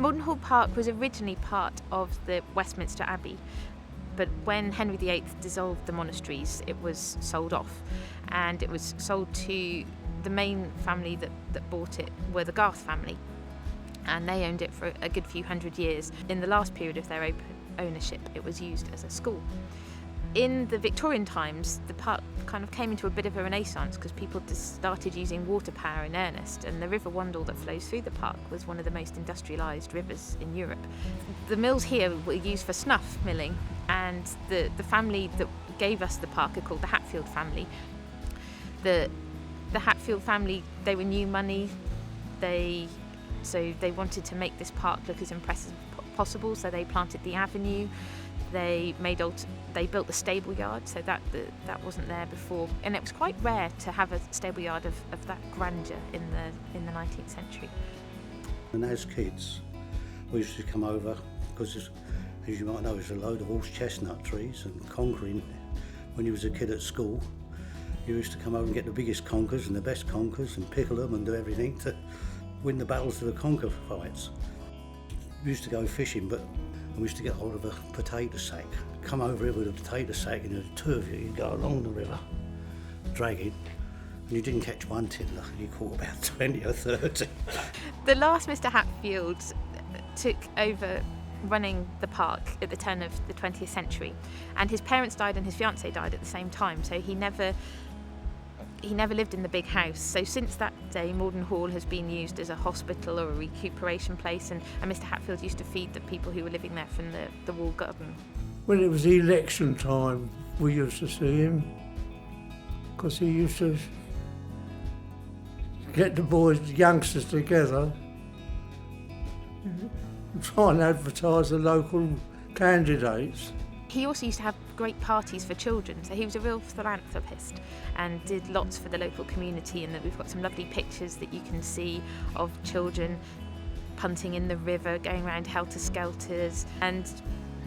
MordenHall Park was originally part of the Westminster Abbey, but when Henry VIII dissolved the monasteries, it was sold off, and it was sold to the main family that bought it were the Garth family, and they owned it for a good few hundred years. In the last period of their ownership, it was used as a school. In the Victorian times, the park kind of came into a bit of a renaissance because people just started using water power in earnest, and the River Wandle that flows through the park was one of the most industrialised rivers in Europe. The mills here were used for snuff milling, and the family that gave us the park are called the Hatfield family. The Hatfield family, they were new money, so they wanted to make this park look as impressive as possible, so they planted the avenue. They built the stable yard, so that wasn't there before, and it was quite rare to have a stable yard of that grandeur in the 19th century. And as kids, we used to come over because, as you might know, there's a load of horse chestnut trees and conquering. When you was a kid at school, you used to come over and get the biggest conkers and the best conkers and pickle them and do everything to win the battles of the conker fights. We used to go fishing, but we used to get hold of a potato sack, come over here with a potato sack, and the two of you go along the river, dragging, and you didn't catch one tiddler, you caught about 20 or 30. The last Mr. Hatfield took over running the park at the turn of the 20th century, and his parents died and his fiancée died at the same time, so he never lived in the big house. So since that day, MordenHall has been used as a hospital or a recuperation place, and Mr. Hatfield used to feed the people who were living there from the walled garden. When it was election time, we used to see him, because he used to get the youngsters together and try and advertise the local candidates. He also used to have great parties for children, so he was a real philanthropist and did lots for the local community, and that we've got some lovely pictures that you can see of children punting in the river, going around helter-skelters. And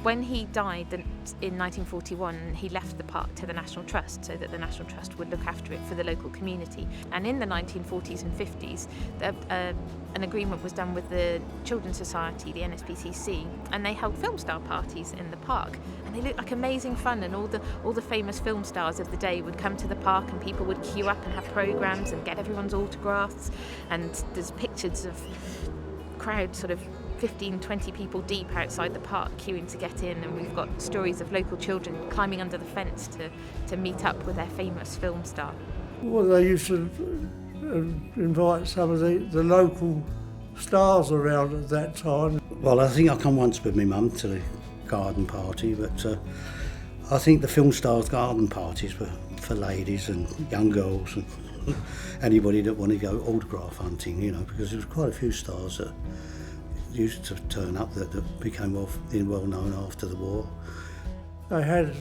when he died in 1941, he left the park to the National Trust so that the National Trust would look after it for the local community. And in the 1940s and 50s, an agreement was done with the Children's Society, the NSPCC, and they held film star parties in the park. And they looked like amazing fun, and all the famous film stars of the day would come to the park, and people would queue up and have programmes and get everyone's autographs. And there's pictures of crowds sort of 15, 20 people deep outside the park queuing to get in, and we've got stories of local children climbing under the fence to meet up with their famous film star. Well, they used to invite some of the local stars around at that time. Well, I think I come once with my mum to the garden party, but I think the film stars' garden parties were for ladies and young girls and anybody that wanted to go autograph hunting, because there was quite a few stars that used to turn up that became well known after the war. They had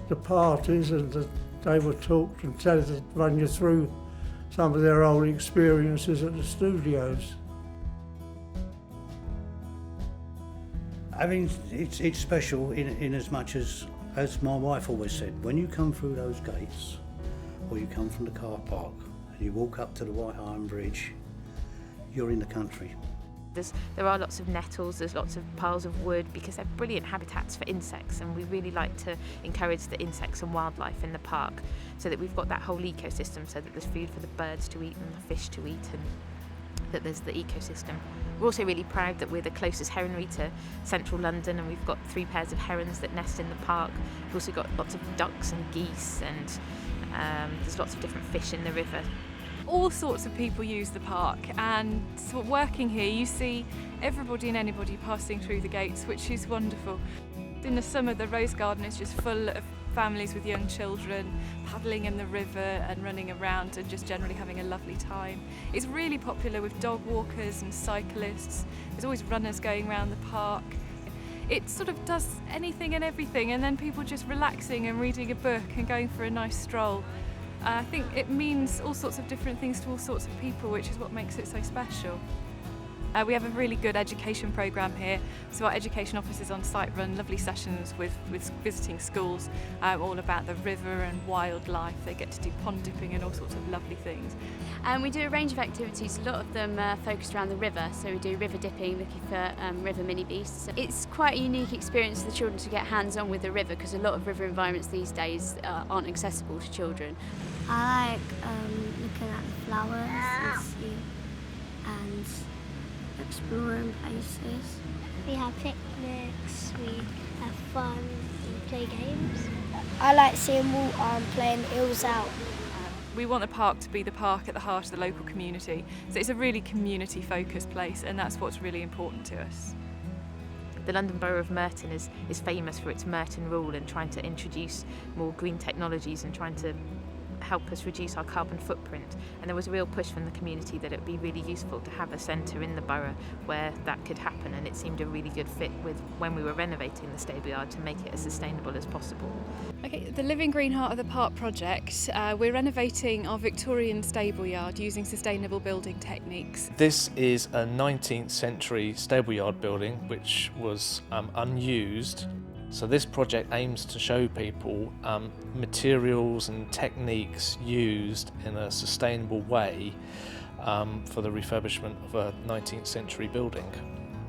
the parties, and they were talked and to run you through some of their old experiences at the studios. I mean, it's special in as much as my wife always said, when you come through those gates, or you come from the car park, and you walk up to the White Iron Bridge, you're in the country. There are lots of nettles, there's lots of piles of wood, because they're brilliant habitats for insects, and we really like to encourage the insects and wildlife in the park so that we've got that whole ecosystem, so that there's food for the birds to eat and the fish to eat, and that there's the ecosystem. We're also really proud that we're the closest heronry to central London, and we've got 3 pairs of herons that nest in the park. We've also got lots of ducks and geese, and there's lots of different fish in the river. All sorts of people use the park, and sort of working here you see everybody and anybody passing through the gates, which is wonderful. In the summer the rose garden is just full of families with young children paddling in the river and running around and just generally having a lovely time. It's really popular with dog walkers and cyclists. There's always runners going around the park. It sort of does anything and everything, and then people just relaxing and reading a book and going for a nice stroll. I think it means all sorts of different things to all sorts of people, which is what makes it so special. We have a really good education programme here, so our education officers on site run lovely sessions with visiting schools, all about the river and wildlife. They get to do pond dipping and all sorts of lovely things. And we do a range of activities, a lot of them focused around the river, so we do river dipping, looking for river mini beasts. It's quite a unique experience for the children to get hands-on with the river, because a lot of river environments these days aren't accessible to children. I like looking at the flowers and exploring places. We have picnics, we have fun, we play games. I like seeing water and playing hills out. We want the park to be the park at the heart of the local community, so it's a really community focused place, and that's what's really important to us. The London Borough of Merton is famous for its Merton Rule and trying to introduce more green technologies and trying to help us reduce our carbon footprint, and there was a real push from the community that it would be really useful to have a centre in the borough where that could happen, and it seemed a really good fit with when we were renovating the stable yard to make it as sustainable as possible. Okay, the Living Green Heart of the Park project, we're renovating our Victorian stable yard using sustainable building techniques. This is a 19th century stable yard building which was unused. So this project aims to show people materials and techniques used in a sustainable way for the refurbishment of a 19th century building.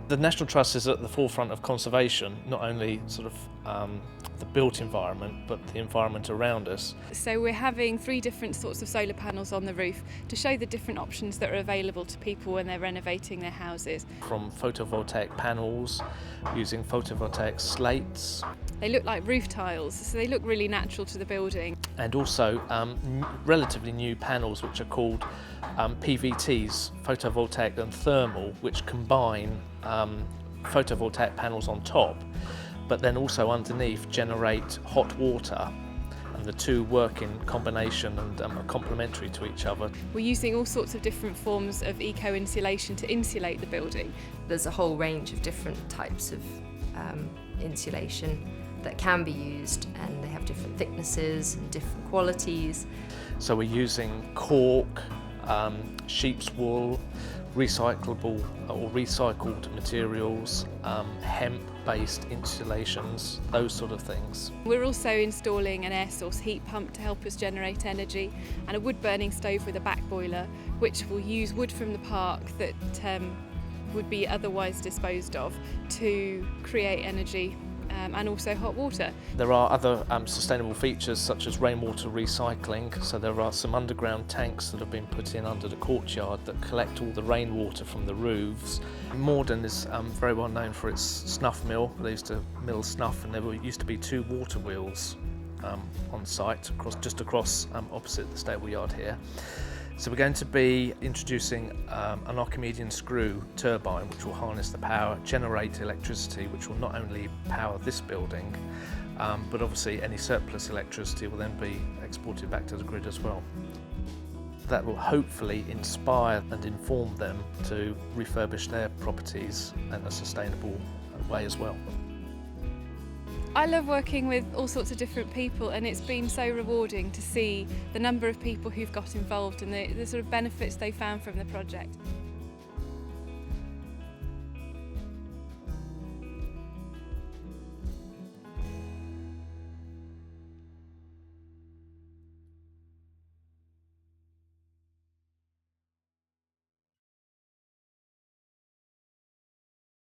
The National Trust is at the forefront of conservation, not only sort of the built environment, but the environment around us. So we're having 3 different sorts of solar panels on the roof to show the different options that are available to people when they're renovating their houses. From photovoltaic panels, using photovoltaic slates. They look like roof tiles, so they look really natural to the building. And also relatively new panels which are called PVTs, photovoltaic and thermal, which combine photovoltaic panels on top, but then also underneath generate hot water, and the two work in combination and are complementary to each other. We're using all sorts of different forms of eco-insulation to insulate the building. There's a whole range of different types of insulation that can be used, and they have different thicknesses and different qualities. So we're using cork, sheep's wool, recyclable or recycled materials, hemp-based insulations, those sort of things. We're also installing an air source heat pump to help us generate energy, and a wood-burning stove with a back boiler, which will use wood from the park that would be otherwise disposed of to create energy and also hot water. There are other sustainable features such as rainwater recycling, so there are some underground tanks that have been put in under the courtyard that collect all the rainwater from the roofs. Morden is very well known for its snuff mill. They used to mill snuff, and there used to be 2 water wheels on site just across opposite the stable yard here. So we're going to be introducing an Archimedean screw turbine which will harness the power, generate electricity, which will not only power this building, but obviously any surplus electricity will then be exported back to the grid as well. That will hopefully inspire and inform them to refurbish their properties in a sustainable way as well. I love working with all sorts of different people, and it's been so rewarding to see the number of people who've got involved and the sort of benefits they found from the project.